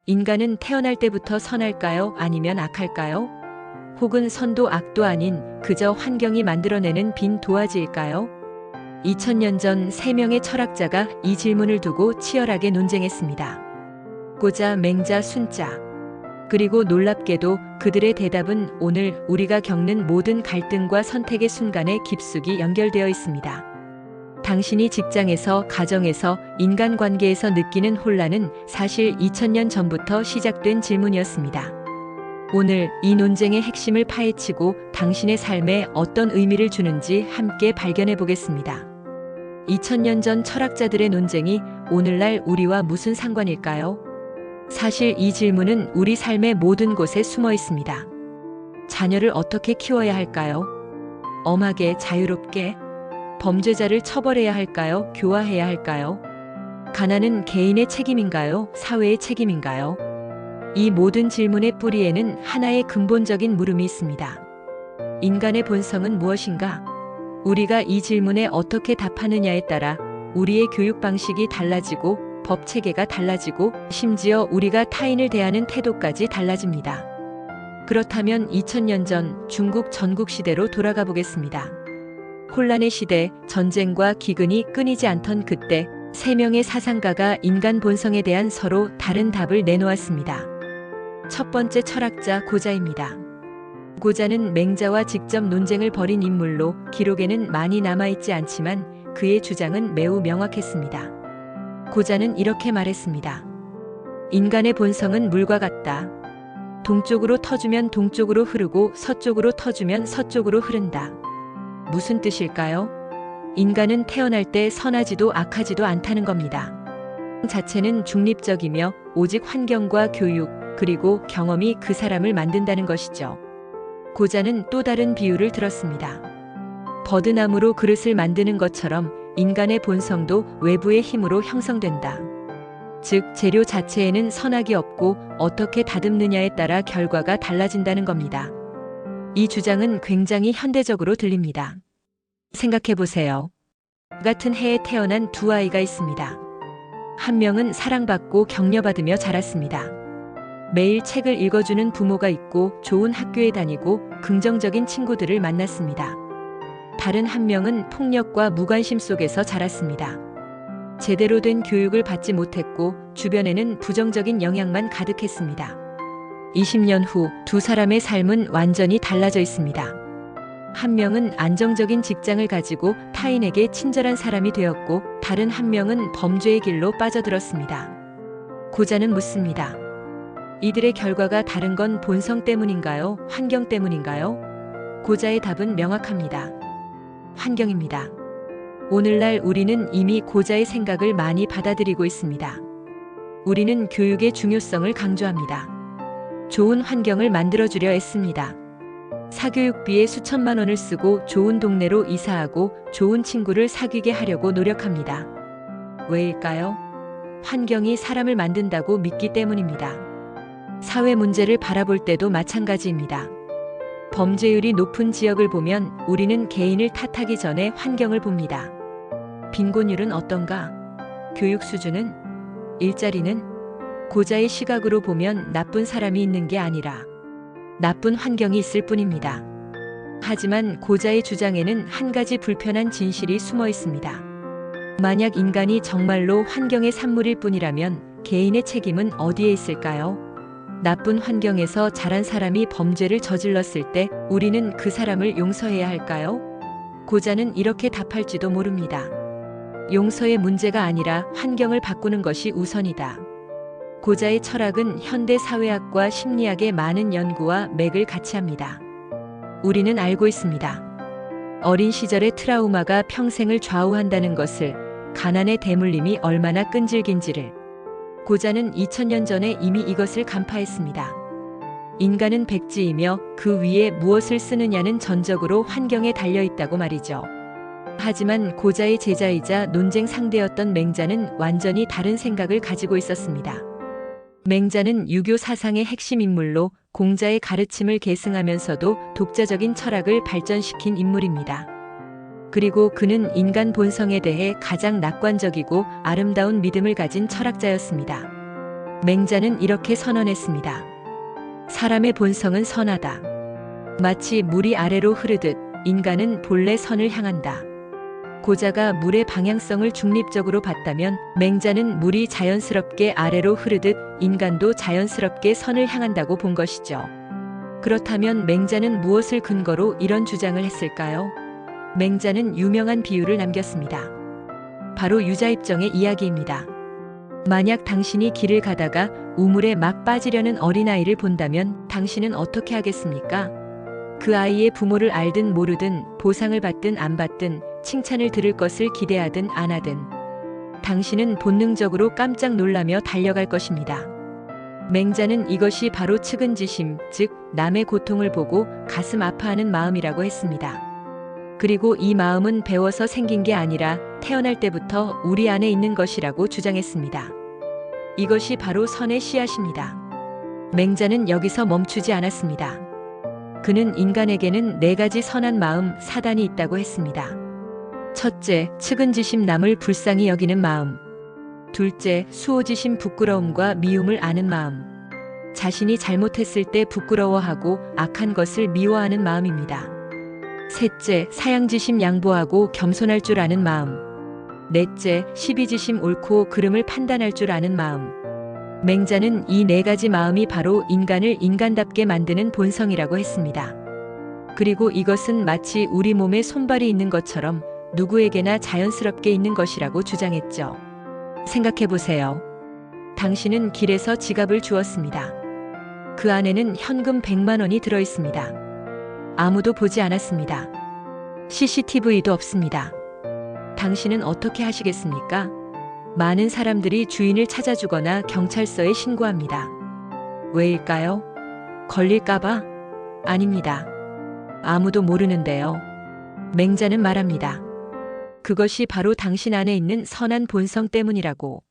인간은 태어날 때부터 선할까요? 아니면 악할까요? 혹은 선도 악도 아닌 그저 환경이 만들어내는 빈 도화지일까요? 2000년 전 3명의 철학자가 이 질문을 두고 치열하게 논쟁했습니다. 고자, 맹자, 순자. 그리고 놀랍게도 그들의 대답은 오늘 우리가 겪는 모든 갈등과 선택의 순간에 깊숙이 연결되어 있습니다. 당신이 직장에서, 가정에서, 인간관계에서 느끼는 혼란은 사실 2000년 전부터 시작된 질문이었습니다. 오늘 이 논쟁의 핵심을 파헤치고 당신의 삶에 어떤 의미를 주는지 함께 발견해 보겠습니다. 2000년 전 철학자들의 논쟁이 오늘날 우리와 무슨 상관일까요? 사실 이 질문은 우리 삶의 모든 곳에 숨어 있습니다. 자녀를 어떻게 키워야 할까요? 엄하게, 자유롭게? 범죄자를 처벌해야 할까요? 교화해야 할까요? 가난은 개인의 책임인가요? 사회의 책임인가요? 이 모든 질문의 뿌리에는 하나의 근본적인 물음이 있습니다. 인간의 본성은 무엇인가? 우리가 이 질문에 어떻게 답하느냐에 따라 우리의 교육 방식이 달라지고 법 체계가 달라지고 심지어 우리가 타인을 대하는 태도까지 달라집니다. 그렇다면 2000년 전 중국 전국시대로 돌아가 보겠습니다. 혼란의 시대, 전쟁과 기근이 끊이지 않던 그때 3명의 사상가가 인간 본성에 대한 서로 다른 답을 내놓았습니다. 첫 번째 철학자 고자입니다. 고자는 맹자와 직접 논쟁을 벌인 인물로 기록에는 많이 남아있지 않지만 그의 주장은 매우 명확했습니다. 고자는 이렇게 말했습니다. 인간의 본성은 물과 같다. 동쪽으로 터주면 동쪽으로 흐르고 서쪽으로 터주면 서쪽으로 흐른다. 무슨 뜻일까요? 인간은 태어날 때 선하지도 악하지도 않다는 겁니다. 자체는 중립적이며 오직 환경과 교육 그리고 경험이 그 사람을 만든다는 것이죠. 고자는 또 다른 비유를 들었습니다. 버드나무로 그릇을 만드는 것처럼 인간의 본성도 외부의 힘으로 형성된다. 즉, 재료 자체에는 선악이 없고 어떻게 다듬느냐에 따라 결과가 달라진다는 겁니다. 이 주장은 굉장히 현대적으로 들립니다. 생각해 보세요. 같은 해에 태어난 두 아이가 있습니다. 한 명은 사랑받고 격려받으며 자랐습니다. 매일 책을 읽어주는 부모가 있고 좋은 학교에 다니고 긍정적인 친구들을 만났습니다. 다른 한 명은 폭력과 무관심 속에서 자랐습니다. 제대로 된 교육을 받지 못했고 주변에는 부정적인 영향만 가득했습니다. 20년 후 두 사람의 삶은 완전히 달라져 있습니다. 한 명은 안정적인 직장을 가지고 타인에게 친절한 사람이 되었고 다른 한 명은 범죄의 길로 빠져들었습니다. 고자는 묻습니다. 이들의 결과가 다른 건 본성 때문인가요? 환경 때문인가요? 고자의 답은 명확합니다. 환경입니다. 오늘날 우리는 이미 고자의 생각을 많이 받아들이고 있습니다. 우리는 교육의 중요성을 강조합니다. 좋은 환경을 만들어주려 애씁니다. 사교육비에 수천만 원을 쓰고 좋은 동네로 이사하고 좋은 친구를 사귀게 하려고 노력합니다. 왜일까요? 환경이 사람을 만든다고 믿기 때문입니다. 사회 문제를 바라볼 때도 마찬가지입니다. 범죄율이 높은 지역을 보면 우리는 개인을 탓하기 전에 환경을 봅니다. 빈곤율은 어떤가? 교육 수준은? 일자리는? 고자의 시각으로 보면 나쁜 사람이 있는 게 아니라 나쁜 환경이 있을 뿐입니다. 하지만 고자의 주장에는 한 가지 불편한 진실이 숨어 있습니다. 만약 인간이 정말로 환경의 산물일 뿐이라면 개인의 책임은 어디에 있을까요? 나쁜 환경에서 자란 사람이 범죄를 저질렀을 때 우리는 그 사람을 용서해야 할까요? 고자는 이렇게 답할지도 모릅니다. 용서의 문제가 아니라 환경을 바꾸는 것이 우선이다. 고자의 철학은 현대 사회학과 심리학의 많은 연구와 맥을 같이 합니다. 우리는 알고 있습니다. 어린 시절의 트라우마가 평생을 좌우한다는 것을, 가난의 대물림이 얼마나 끈질긴지를. 고자는 2000년 전에 이미 이것을 간파했습니다. 인간은 백지이며 그 위에 무엇을 쓰느냐는 전적으로 환경에 달려있다고 말이죠. 하지만 고자의 제자이자 논쟁 상대였던 맹자는 완전히 다른 생각을 가지고 있었습니다. 맹자는 유교 사상의 핵심 인물로 공자의 가르침을 계승하면서도 독자적인 철학을 발전시킨 인물입니다. 그리고 그는 인간 본성에 대해 가장 낙관적이고 아름다운 믿음을 가진 철학자였습니다. 맹자는 이렇게 선언했습니다. 사람의 본성은 선하다. 마치 물이 아래로 흐르듯 인간은 본래 선을 향한다. 고자가 물의 방향성을 중립적으로 봤다면 맹자는 물이 자연스럽게 아래로 흐르듯 인간도 자연스럽게 선을 향한다고 본 것이죠. 그렇다면 맹자는 무엇을 근거로 이런 주장을 했을까요? 맹자는 유명한 비유를 남겼습니다. 바로 유자입정의 이야기입니다. 만약 당신이 길을 가다가 우물에 막 빠지려는 어린아이를 본다면 당신은 어떻게 하겠습니까? 그 아이의 부모를 알든 모르든 보상을 받든 안 받든 칭찬을 들을 것을 기대하든 안 하든 당신은 본능적으로 깜짝 놀라며 달려갈 것입니다. 맹자는 이것이 바로 측은지심, 즉 남의 고통을 보고 가슴 아파하는 마음이라고 했습니다. 그리고 이 마음은 배워서 생긴 게 아니라 태어날 때부터 우리 안에 있는 것이라고 주장했습니다. 이것이 바로 선의 씨앗입니다. 맹자는 여기서 멈추지 않았습니다. 그는 인간에게는 4가지 선한 마음, 사단이 있다고 했습니다. 첫째, 측은지심, 남을 불쌍히 여기는 마음. 둘째, 수호지심, 부끄러움과 미움을 아는 마음. 자신이 잘못했을 때 부끄러워하고 악한 것을 미워하는 마음입니다. 셋째, 사양지심, 양보하고 겸손할 줄 아는 마음. 넷째, 시비지심, 옳고 그름을 판단할 줄 아는 마음. 맹자는 이 4가지 마음이 바로 인간을 인간답게 만드는 본성이라고 했습니다. 그리고 이것은 마치 우리 몸에 손발이 있는 것처럼 누구에게나 자연스럽게 있는 것이라고 주장했죠. 생각해 보세요. 당신은 길에서 지갑을 주웠습니다. 그 안에는 현금 100만 원이 들어 있습니다. 아무도 보지 않았습니다. CCTV도 없습니다. 당신은 어떻게 하시겠습니까? 많은 사람들이 주인을 찾아주거나 경찰서에 신고합니다. 왜일까요? 걸릴까봐? 아닙니다. 아무도 모르는데요. 맹자는 말합니다. 그것이 바로 당신 안에 있는 선한 본성 때문이라고.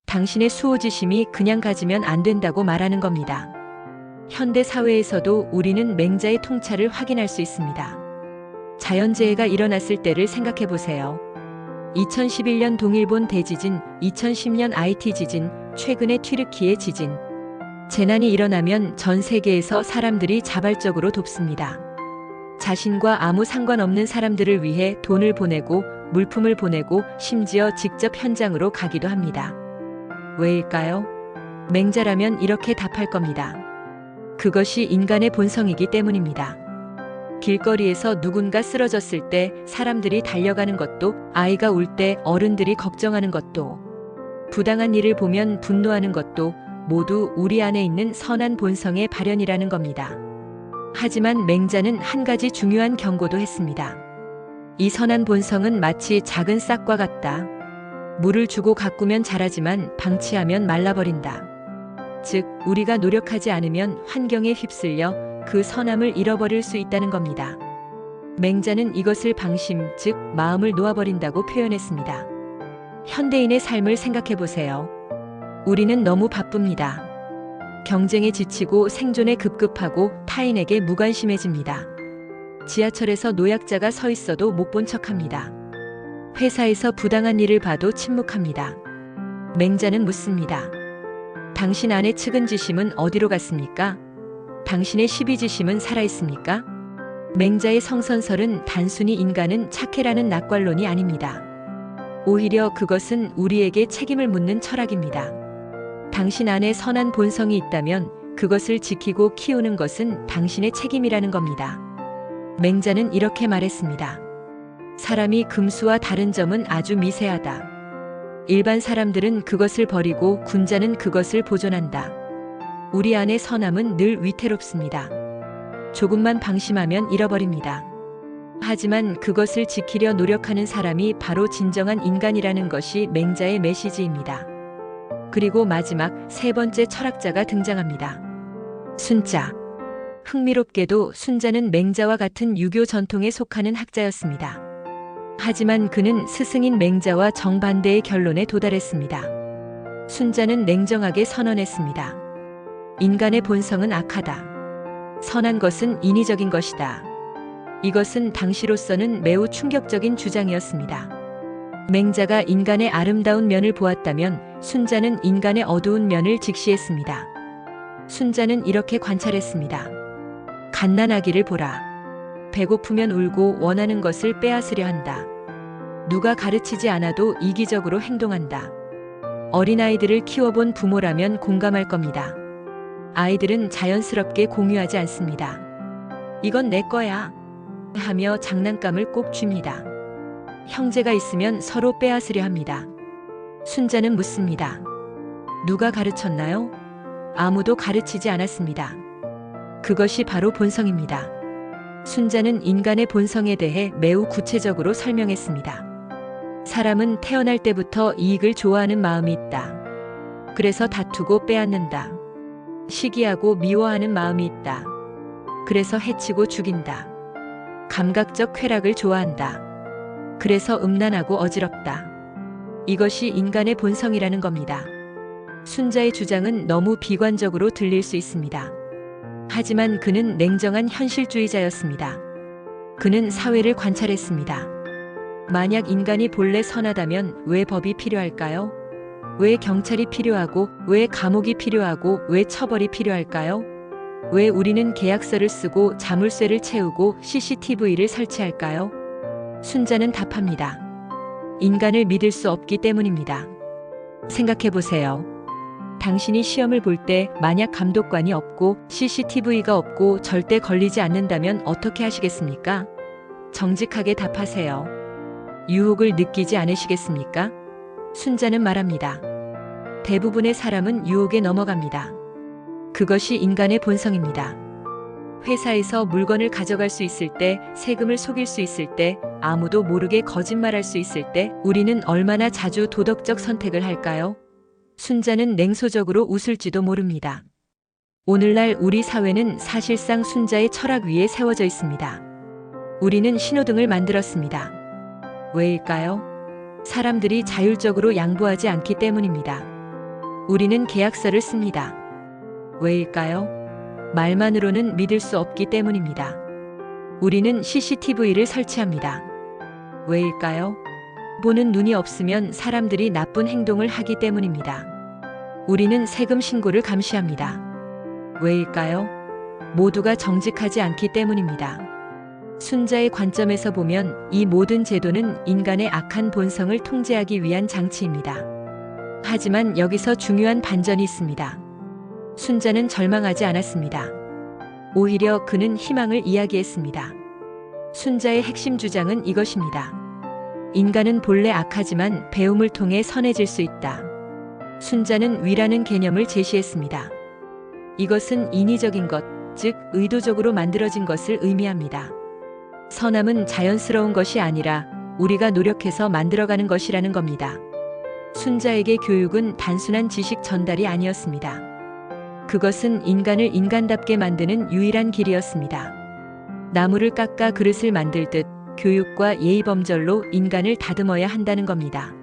당신의 수호지심이 그냥 가지면 안 된다고 말하는 겁니다. 현대 사회에서도 우리는 맹자의 통찰을 확인할 수 있습니다. 자연재해가 일어났을 때를 생각해 보세요. 2011년 동일본 대지진, 2010년 IT 지진, 최근의 튀르키예 지진. 재난이 일어나면 전 세계에서 사람들이 자발적으로 돕습니다. 자신과 아무 상관없는 사람들을 위해 돈을 보내고 물품을 보내고 심지어 직접 현장으로 가기도 합니다. 왜일까요? 맹자라면 이렇게 답할 겁니다. 그것이 인간의 본성이기 때문입니다. 길거리에서 누군가 쓰러졌을 때 사람들이 달려가는 것도, 아이가 울 때 어른들이 걱정하는 것도, 부당한 일을 보면 분노하는 것도 모두 우리 안에 있는 선한 본성의 발현이라는 겁니다. 하지만 맹자는 한 가지 중요한 경고도 했습니다. 이 선한 본성은 마치 작은 싹과 같다. 물을 주고 가꾸면 자라지만 방치하면 말라버린다. 즉, 우리가 노력하지 않으면 환경에 휩쓸려 그 선함을 잃어버릴 수 있다는 겁니다. 맹자는 이것을 방심, 즉 마음을 놓아버린다고 표현했습니다. 현대인의 삶을 생각해 보세요. 우리는 너무 바쁩니다. 경쟁에 지치고 생존에 급급하고 타인에게 무관심해집니다. 지하철에서 노약자가 서 있어도 못 본 척합니다. 회사에서 부당한 일을 봐도 침묵합니다. 맹자는 묻습니다. 당신 안의 측은지심은 어디로 갔습니까? 당신의 시비지심은 살아있습니까? 맹자의 성선설은 단순히 인간은 착해라는 낙관론이 아닙니다. 오히려 그것은 우리에게 책임을 묻는 철학입니다. 당신 안에 선한 본성이 있다면 그것을 지키고 키우는 것은 당신의 책임이라는 겁니다. 맹자는 이렇게 말했습니다. 사람이 금수와 다른 점은 아주 미세하다. 일반 사람들은 그것을 버리고 군자는 그것을 보존한다. 우리 안의 선함은 늘 위태롭습니다. 조금만 방심하면 잃어버립니다. 하지만 그것을 지키려 노력하는 사람이 바로 진정한 인간이라는 것이 맹자의 메시지입니다. 그리고 마지막 3번째 철학자가 등장합니다. 순자. 흥미롭게도 순자는 맹자와 같은 유교 전통에 속하는 학자였습니다. 하지만 그는 스승인 맹자와 정반대의 결론에 도달했습니다. 순자는 냉정하게 선언했습니다. 인간의 본성은 악하다. 선한 것은 인위적인 것이다. 이것은 당시로서는 매우 충격적인 주장이었습니다. 맹자가 인간의 아름다운 면을 보았다면 순자는 인간의 어두운 면을 직시했습니다. 순자는 이렇게 관찰했습니다. 갓난아기를 보라. 배고프면 울고 원하는 것을 빼앗으려 한다. 누가 가르치지 않아도 이기적으로 행동한다. 어린아이들을 키워본 부모라면 공감할 겁니다. 아이들은 자연스럽게 공유하지 않습니다. 이건 내 거야 하며 장난감을 꼭 줍니다. 형제가 있으면 서로 빼앗으려 합니다. 순자는 묻습니다. 누가 가르쳤나요? 아무도 가르치지 않았습니다. 그것이 바로 본성입니다. 순자는 인간의 본성에 대해 매우 구체적으로 설명했습니다. 사람은 태어날 때부터 이익을 좋아하는 마음이 있다. 그래서 다투고 빼앗는다. 시기하고 미워하는 마음이 있다. 그래서 해치고 죽인다. 감각적 쾌락을 좋아한다. 그래서 음란하고 어지럽다. 이것이 인간의 본성이라는 겁니다. 순자의 주장은 너무 비관적으로 들릴 수 있습니다. 하지만 그는 냉정한 현실주의자였습니다. 그는 사회를 관찰했습니다. 만약 인간이 본래 선하다면 왜 법이 필요할까요? 왜 경찰이 필요하고, 왜 감옥이 필요하고, 왜 처벌이 필요할까요? 왜 우리는 계약서를 쓰고 자물쇠를 채우고 CCTV를 설치할까요? 순자는 답합니다. 인간을 믿을 수 없기 때문입니다. 생각해 보세요. 당신이 시험을 볼 때 만약 감독관이 없고 CCTV가 없고 절대 걸리지 않는다면 어떻게 하시겠습니까? 정직하게 답하세요. 유혹을 느끼지 않으시겠습니까? 순자는 말합니다. 대부분의 사람은 유혹에 넘어갑니다. 그것이 인간의 본성입니다. 회사에서 물건을 가져갈 수 있을 때, 세금을 속일 수 있을 때, 아무도 모르게 거짓말할 수 있을 때 우리는 얼마나 자주 도덕적 선택을 할까요? 순자는 냉소적으로 웃을지도 모릅니다. 오늘날 우리 사회는 사실상 순자의 철학 위에 세워져 있습니다. 우리는 신호등을 만들었습니다. 왜일까요? 사람들이 자율적으로 양보하지 않기 때문입니다. 우리는 계약서를 씁니다. 왜일까요? 말만으로는 믿을 수 없기 때문입니다. 우리는 CCTV를 설치합니다. 왜일까요? 보는 눈이 없으면 사람들이 나쁜 행동을 하기 때문입니다. 우리는 세금 신고를 감시합니다. 왜일까요? 모두가 정직하지 않기 때문입니다. 순자의 관점에서 보면 이 모든 제도는 인간의 악한 본성을 통제하기 위한 장치입니다. 하지만 여기서 중요한 반전이 있습니다. 순자는 절망하지 않았습니다. 오히려 그는 희망을 이야기했습니다. 순자의 핵심 주장은 이것입니다. 인간은 본래 악하지만 배움을 통해 선해질 수 있다. 순자는 위라는 개념을 제시했습니다. 이것은 인위적인 것, 즉 의도적으로 만들어진 것을 의미합니다. 선함은 자연스러운 것이 아니라 우리가 노력해서 만들어가는 것이라는 겁니다. 순자에게 교육은 단순한 지식 전달이 아니었습니다. 그것은 인간을 인간답게 만드는 유일한 길이었습니다. 나무를 깎아 그릇을 만들듯 교육과 예의범절로 인간을 다듬어야 한다는 겁니다.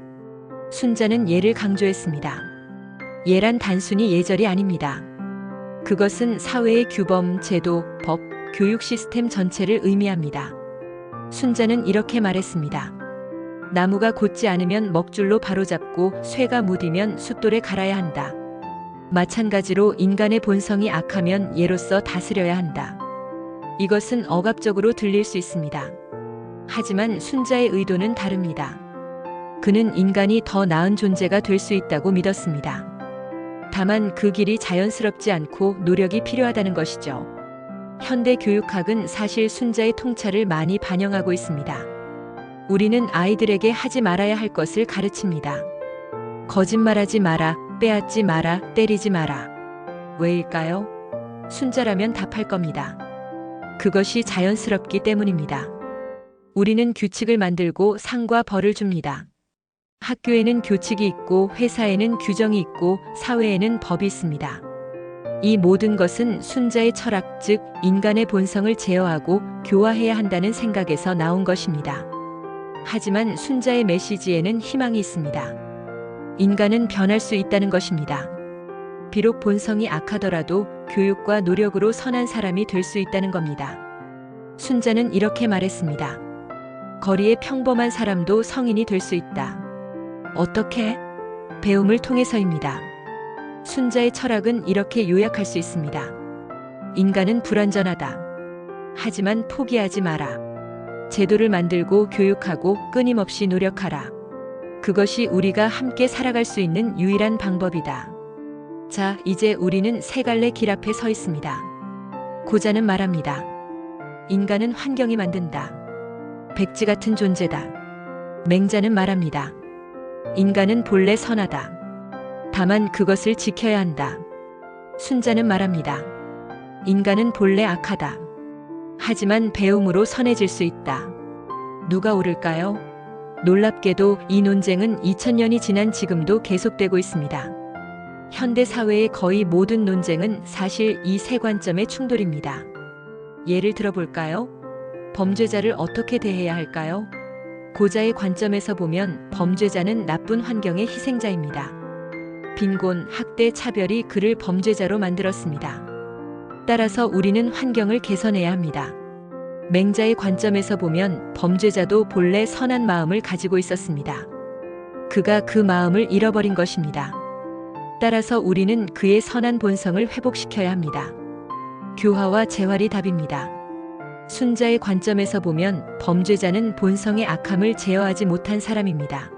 순자는 예를 강조했습니다. 예란 단순히 예절이 아닙니다. 그것은 사회의 규범, 제도, 법, 교육 시스템 전체를 의미합니다. 순자는 이렇게 말했습니다. 나무가 곧지 않으면 먹줄로 바로잡고 쇠가 무디면 숫돌에 갈아야 한다. 마찬가지로 인간의 본성이 악하면 예로써 다스려야 한다. 이것은 억압적으로 들릴 수 있습니다. 하지만 순자의 의도는 다릅니다. 그는 인간이 더 나은 존재가 될 수 있다고 믿었습니다. 다만 그 길이 자연스럽지 않고 노력이 필요하다는 것이죠. 현대 교육학은 사실 순자의 통찰을 많이 반영하고 있습니다. 우리는 아이들에게 하지 말아야 할 것을 가르칩니다. 거짓말하지 마라, 빼앗지 마라, 때리지 마라. 왜일까요? 순자라면 답할 겁니다. 그것이 자연스럽기 때문입니다. 우리는 규칙을 만들고 상과 벌을 줍니다. 학교에는 교칙이 있고 회사에는 규정이 있고 사회에는 법이 있습니다. 이 모든 것은 순자의 철학, 즉 인간의 본성을 제어하고 교화해야 한다는 생각에서 나온 것입니다. 하지만 순자의 메시지에는 희망이 있습니다. 인간은 변할 수 있다는 것입니다. 비록 본성이 악하더라도 교육과 노력으로 선한 사람이 될 수 있다는 겁니다. 순자는 이렇게 말했습니다. 거리의 평범한 사람도 성인이 될 수 있다. 어떻게? 배움을 통해서입니다. 순자의 철학은 이렇게 요약할 수 있습니다. 인간은 불완전하다. 하지만 포기하지 마라. 제도를 만들고 교육하고 끊임없이 노력하라. 그것이 우리가 함께 살아갈 수 있는 유일한 방법이다. 자, 이제 우리는 세 갈래 길 앞에 서 있습니다. 고자는 말합니다. 인간은 환경이 만든다. 백지 같은 존재다. 맹자는 말합니다. 인간은 본래 선하다. 다만 그것을 지켜야 한다. 순자는 말합니다. 인간은 본래 악하다. 하지만 배움으로 선해질 수 있다. 누가 옳을까요? 놀랍게도 이 논쟁은 2000년이 지난 지금도 계속되고 있습니다. 현대 사회의 거의 모든 논쟁은 사실 이 세 관점의 충돌입니다. 예를 들어볼까요? 범죄자를 어떻게 대해야 할까요? 고자의 관점에서 보면 범죄자는 나쁜 환경의 희생자입니다. 빈곤, 학대, 차별이 그를 범죄자로 만들었습니다. 따라서 우리는 환경을 개선해야 합니다. 맹자의 관점에서 보면 범죄자도 본래 선한 마음을 가지고 있었습니다. 그가 그 마음을 잃어버린 것입니다. 따라서 우리는 그의 선한 본성을 회복시켜야 합니다. 교화와 재활이 답입니다. 순자의 관점에서 보면 범죄자는 본성의 악함을 제어하지 못한 사람입니다.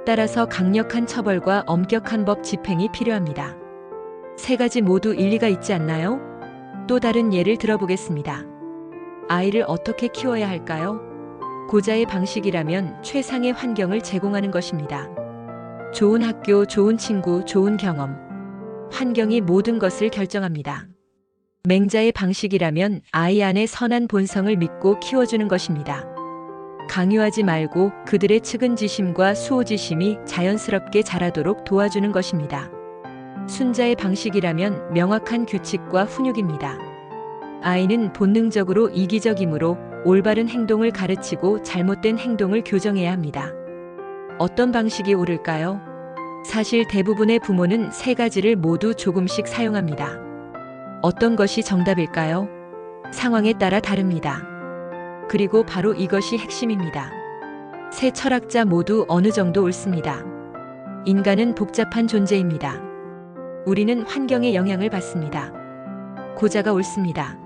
따라서 강력한 처벌과 엄격한 법 집행이 필요합니다. 세 가지 모두 일리가 있지 않나요? 또 다른 예를 들어보겠습니다. 아이를 어떻게 키워야 할까요? 고자의 방식이라면 최상의 환경을 제공하는 것입니다. 좋은 학교, 좋은 친구, 좋은 경험. 환경이 모든 것을 결정합니다. 맹자의 방식이라면 아이 안의 선한 본성을 믿고 키워주는 것입니다. 강요하지 말고 그들의 측은지심과 수호지심이 자연스럽게 자라도록 도와주는 것입니다. 순자의 방식이라면 명확한 규칙과 훈육입니다. 아이는 본능적으로 이기적이므로 올바른 행동을 가르치고 잘못된 행동을 교정해야 합니다. 어떤 방식이 옳을까요? 사실 대부분의 부모는 세 가지를 모두 조금씩 사용합니다. 어떤 것이 정답일까요? 상황에 따라 다릅니다. 그리고 바로 이것이 핵심입니다. 세 철학자 모두 어느 정도 옳습니다. 인간은 복잡한 존재입니다. 우리는 환경의 영향을 받습니다. 고자가 옳습니다.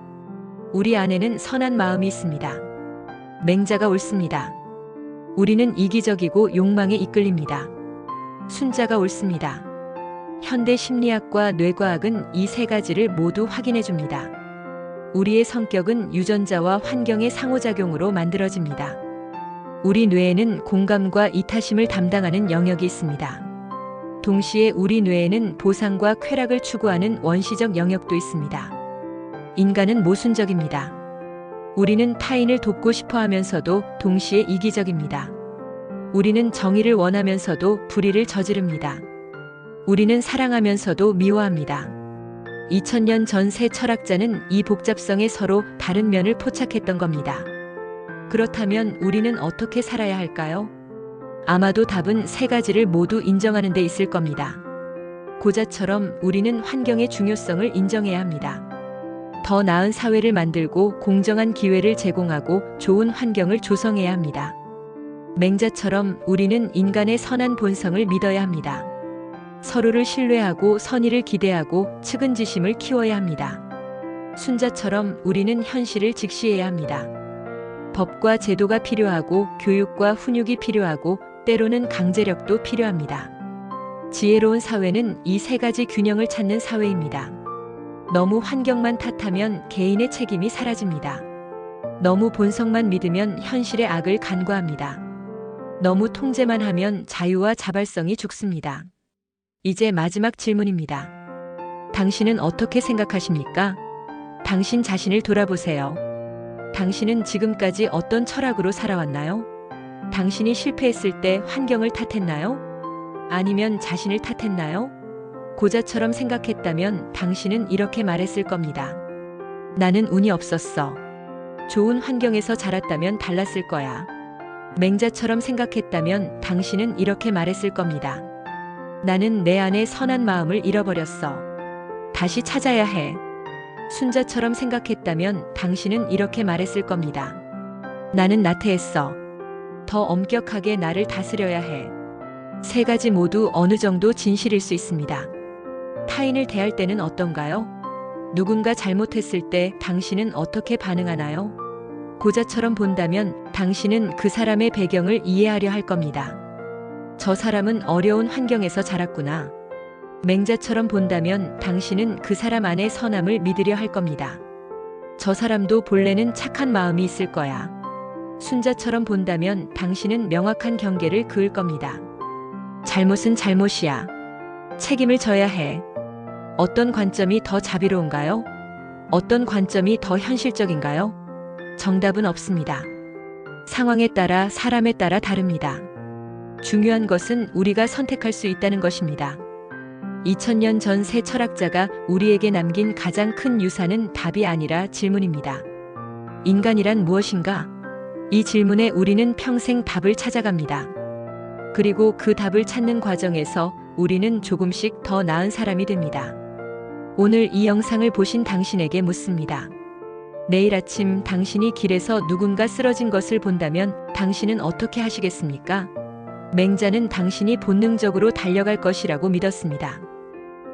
우리 안에는 선한 마음이 있습니다. 맹자가 옳습니다. 우리는 이기적이고 욕망에 이끌립니다. 순자가 옳습니다. 현대 심리학과 뇌과학은 이 세 가지를 모두 확인해 줍니다. 우리의 성격은 유전자와 환경의 상호작용으로 만들어집니다. 우리 뇌에는 공감과 이타심을 담당하는 영역이 있습니다. 동시에 우리 뇌에는 보상과 쾌락을 추구하는 원시적 영역도 있습니다. 인간은 모순적입니다. 우리는 타인을 돕고 싶어 하면서도 동시에 이기적입니다. 우리는 정의를 원하면서도 불의를 저지릅니다. 우리는 사랑하면서도 미워합니다. 2000년 전 세 철학자는 이 복잡성에 서로 다른 면을 포착했던 겁니다. 그렇다면 우리는 어떻게 살아야 할까요? 아마도 답은 세 가지를 모두 인정하는 데 있을 겁니다. 고자처럼 우리는 환경의 중요성을 인정해야 합니다. 더 나은 사회를 만들고 공정한 기회를 제공하고 좋은 환경을 조성해야 합니다. 맹자처럼 우리는 인간의 선한 본성을 믿어야 합니다. 서로를 신뢰하고 선의를 기대하고 측은지심을 키워야 합니다. 순자처럼 우리는 현실을 직시해야 합니다. 법과 제도가 필요하고 교육과 훈육이 필요하고 때로는 강제력도 필요합니다. 지혜로운 사회는 이 세 가지 균형을 찾는 사회입니다. 너무 환경만 탓하면 개인의 책임이 사라집니다. 너무 본성만 믿으면 현실의 악을 간과합니다. 너무 통제만 하면 자유와 자발성이 죽습니다. 이제 마지막 질문입니다. 당신은 어떻게 생각하십니까? 당신 자신을 돌아보세요. 당신은 지금까지 어떤 철학으로 살아왔나요? 당신이 실패했을 때 환경을 탓했나요? 아니면 자신을 탓했나요? 고자처럼 생각했다면 당신은 이렇게 말했을 겁니다. 나는 운이 없었어. 좋은 환경에서 자랐다면 달랐을 거야. 맹자처럼 생각했다면 당신은 이렇게 말했을 겁니다. 나는 내 안의 선한 마음을 잃어버렸어. 다시 찾아야 해. 순자처럼 생각했다면 당신은 이렇게 말했을 겁니다. 나는 나태했어. 더 엄격하게 나를 다스려야 해. 세 가지 모두 어느 정도 진실일 수 있습니다. 타인을 대할 때는 어떤가요? 누군가 잘못했을 때 당신은 어떻게 반응하나요? 고자처럼 본다면 당신은 그 사람의 배경을 이해하려 할 겁니다. 저 사람은 어려운 환경에서 자랐구나. 맹자처럼 본다면 당신은 그 사람 안의 선함을 믿으려 할 겁니다. 저 사람도 본래는 착한 마음이 있을 거야. 순자처럼 본다면 당신은 명확한 경계를 그을 겁니다. 잘못은 잘못이야. 책임을 져야 해. 어떤 관점이 더 자비로운가요? 어떤 관점이 더 현실적인가요? 정답은 없습니다. 상황에 따라 사람에 따라 다릅니다. 중요한 것은 우리가 선택할 수 있다는 것입니다. 2000년 전 세 철학자가 우리에게 남긴 가장 큰 유산은 답이 아니라 질문입니다. 인간이란 무엇인가? 이 질문에 우리는 평생 답을 찾아갑니다. 그리고 그 답을 찾는 과정에서 우리는 조금씩 더 나은 사람이 됩니다. 오늘 이 영상을 보신 당신에게 묻습니다. 내일 아침 당신이 길에서 누군가 쓰러진 것을 본다면 당신은 어떻게 하시겠습니까? 맹자는 당신이 본능적으로 달려갈 것이라고 믿었습니다.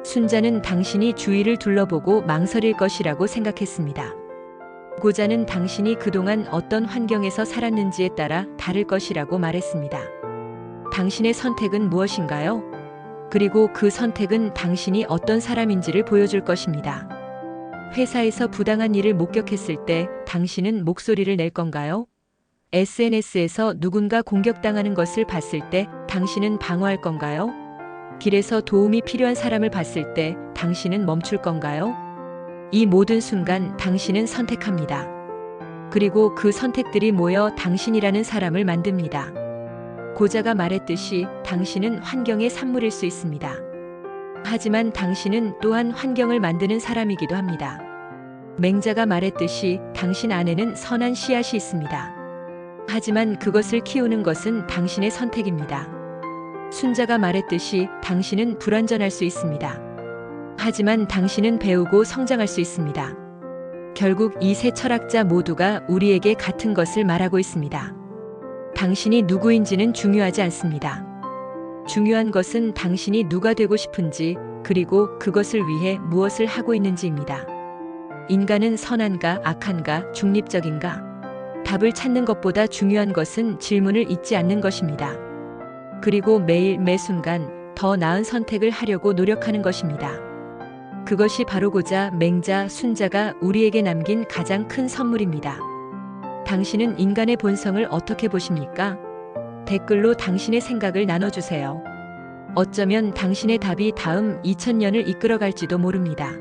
순자는 당신이 주위를 둘러보고 망설일 것이라고 생각했습니다. 고자는 당신이 그동안 어떤 환경에서 살았는지에 따라 다를 것이라고 말했습니다. 당신의 선택은 무엇인가요? 그리고 그 선택은 당신이 어떤 사람인지를 보여줄 것입니다. 회사에서 부당한 일을 목격했을 때 당신은 목소리를 낼 건가요? SNS에서 누군가 공격당하는 것을 봤을 때 당신은 방어할 건가요? 길에서 도움이 필요한 사람을 봤을 때 당신은 멈출 건가요? 이 모든 순간 당신은 선택합니다. 그리고 그 선택들이 모여 당신이라는 사람을 만듭니다. 고자가 말했듯이 당신은 환경의 산물일 수 있습니다. 하지만 당신은 또한 환경을 만드는 사람이기도 합니다. 맹자가 말했듯이 당신 안에는 선한 씨앗이 있습니다. 하지만 그것을 키우는 것은 당신의 선택입니다. 순자가 말했듯이 당신은 불완전할 수 있습니다. 하지만 당신은 배우고 성장할 수 있습니다. 결국 이 세 철학자 모두가 우리에게 같은 것을 말하고 있습니다. 당신이 누구인지는 중요하지 않습니다. 중요한 것은 당신이 누가 되고 싶은지 그리고 그것을 위해 무엇을 하고 있는지입니다. 인간은 선한가 악한가 중립적인가? 답을 찾는 것보다 중요한 것은 질문을 잊지 않는 것입니다. 그리고 매일 매 순간 더 나은 선택을 하려고 노력하는 것입니다. 그것이 바로 고자, 맹자, 순자가 우리에게 남긴 가장 큰 선물입니다. 당신은 인간의 본성을 어떻게 보십니까? 댓글로 당신의 생각을 나눠주세요. 어쩌면 당신의 답이 다음 2000년을 이끌어갈지도 모릅니다.